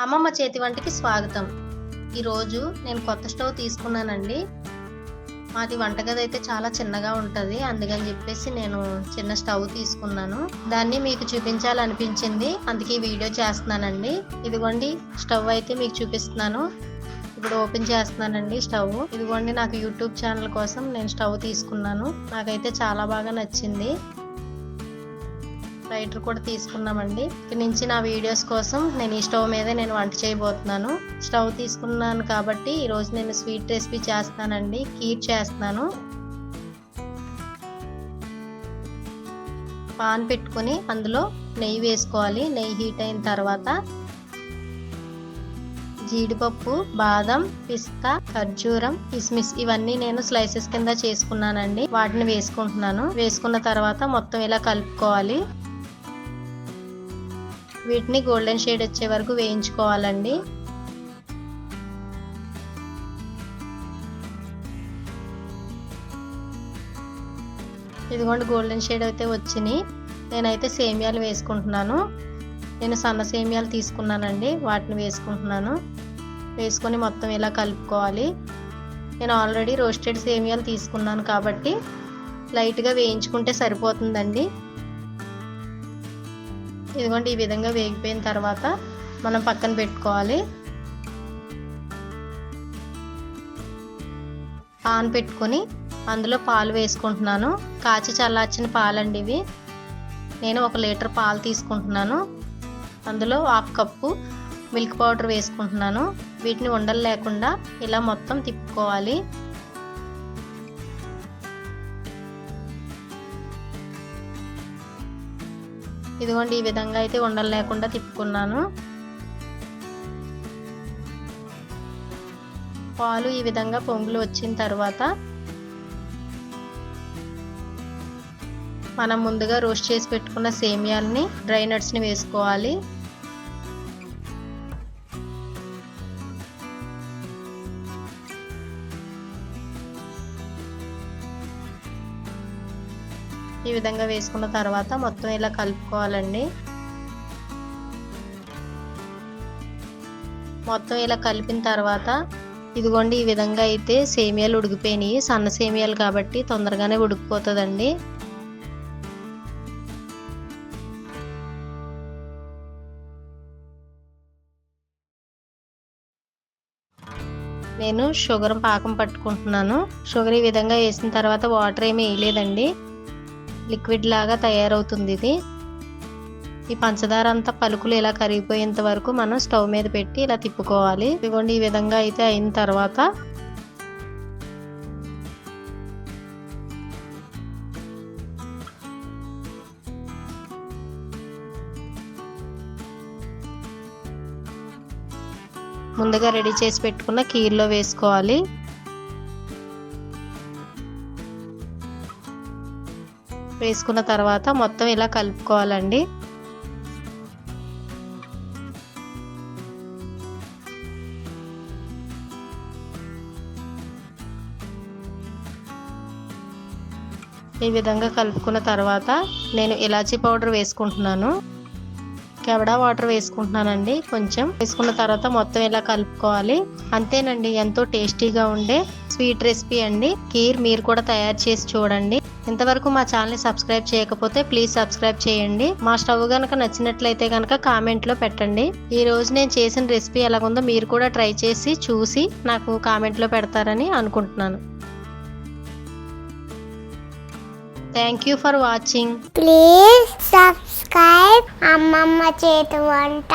అమ్మమ్మ చేతి వంటకి స్వాగతం. ఈరోజు నేను కొత్త స్టవ్ తీసుకున్నానండి. మాది వంటగది అయితే చాలా చిన్నగా ఉంటుంది, అందుకని చెప్పేసి నేను చిన్న స్టవ్ తీసుకున్నాను. దాన్ని మీకు చూపించాలనిపించింది, అందుకే వీడియో చేస్తున్నానండి. ఇదిగోండి స్టవ్ అయితే మీకు చూపిస్తున్నాను. ఇప్పుడు ఓపెన్ చేస్తున్నానండి స్టవ్. ఇదిగోండి నాకు యూట్యూబ్ ఛానల్ కోసం నేను స్టవ్ తీసుకున్నాను. నాకైతే చాలా బాగా నచ్చింది. లైటర్ కూడా తీసుకున్నామండి. ఇక్కడ నుంచి నా వీడియోస్ కోసం నేను ఈ స్టవ్ మీద నేను వంట చేయబోతున్నాను. స్టవ్ తీసుకున్నాను కాబట్టి ఈరోజు నేను స్వీట్ రెసిపీ చేస్తానండి. కీర్ చేస్తున్నాను. పాన్ పెట్టుకొని అందులో నెయ్యి వేసుకోవాలి. నెయ్యి హీట్ అయిన తర్వాత జీడిపప్పు, బాదం, పిస్తా, ఖర్జూరం, కిస్మిస్ ఇవన్నీ నేను స్లైసెస్ కింద చేసుకున్నానండి. వాటిని వేసుకుంటున్నాను. వేసుకున్న తర్వాత మొత్తం ఇలా కలుపుకోవాలి. వీటిని గోల్డెన్ షేడ్ వచ్చే వరకు వేయించుకోవాలండి. ఇదిగోండి గోల్డెన్ షేడ్ అయితే వచ్చినాయి. నేనైతే సేమియాలు వేసుకుంటున్నాను. నేను సన్న సేమియాలు తీసుకున్నానండి, వాటిని వేసుకుంటున్నాను. వేసుకొని మొత్తం ఇలా కలుపుకోవాలి. నేను ఆల్రెడీ రోస్టెడ్ సేమియాలు తీసుకున్నాను కాబట్టి లైట్గా వేయించుకుంటే సరిపోతుందండి. ఇదిగోండి ఈ విధంగా వేగిపోయిన తర్వాత మనం పక్కన పెట్టుకోవాలి. పాన్ పెట్టుకొని అందులో పాలు వేసుకుంటున్నాను. కాచి చల్లార్చిన పాలండి ఇవి. నేను 1 లీటర్ పాలు తీసుకుంటున్నాను. అందులో 1/2 కప్పు మిల్క్ పౌడర్ వేసుకుంటున్నాను. వీటిని ఉండలు లేకుండా ఇలా మొత్తం తిప్పుకోవాలి. ఇదిగోండి ఈ విధంగా అయితే ఉండలు లేకుండా తిప్పుకున్నాను. పాలు ఈ విధంగా పొంగులు వచ్చిన తర్వాత మనం ముందుగా రోస్ట్ చేసి పెట్టుకున్న సేమియాలని, డ్రై నట్స్ని వేసుకోవాలి. ఈ విధంగా వేసుకున్న తర్వాత మొత్తం ఇలా కలుపుకోవాలండి. మొత్తం ఇలా కలిపిన తర్వాత ఇదిగోండి ఈ విధంగా అయితే సేమియాలు ఉడికిపోయినాయి. సన్న సేమియాలు కాబట్టి తొందరగానే ఉడికిపోతుందండి. నేను షుగర్ పాకం పట్టుకుంటున్నాను. షుగర్ ఈ విధంగా వేసిన తర్వాత వాటర్ ఏమీ వేయలేదండి, లిక్విడ్ లాగా తయారవుతుంది ఇది. ఈ పంచదార అంతా పలుకులు ఇలా కరిగిపోయేంత వరకు మనం స్టవ్ మీద పెట్టి ఇలా తిప్పుకోవాలి. ఇదిగోండి ఈ విధంగా అయితే అయిన తర్వాత ముందుగా రెడీ చేసి పెట్టుకున్న కీర్లో వేసుకోవాలి. వేసుకున్న తర్వాత మొత్తం ఇలా కలుపుకోవాలండి. ఈ విధంగా కలుపుకున్న తర్వాత నేను ఇలాచీ పౌడర్ వేసుకుంటున్నాను. కెవడా వాటర్ వేసుకుంటున్నానండి కొంచెం. వేసుకున్న తర్వాత మొత్తం ఇలా కలుపుకోవాలి. అంతేనండి, ఎంతో టేస్టీగా ఉండే స్వీట్ రెసిపీ అండి కీర్. మీరు కూడా తయారు చేసి చూడండి. ఇంతవరకు మా ఛానల్ని సబ్స్క్రైబ్ చేయకపోతే ప్లీజ్ సబ్స్క్రైబ్ చేయండి. మా స్టవ్ కనుక నచ్చినట్లయితే కనుక కామెంట్లో పెట్టండి. ఈ రోజు నేను చేసిన రెసిపీ ఎలాగుందో మీరు కూడా ట్రై చేసి చూసి నాకు కామెంట్లో పెడతారని అనుకుంటున్నాను. Thank you for watching. Please subscribe అమ్మమ్మ చేతి వంట.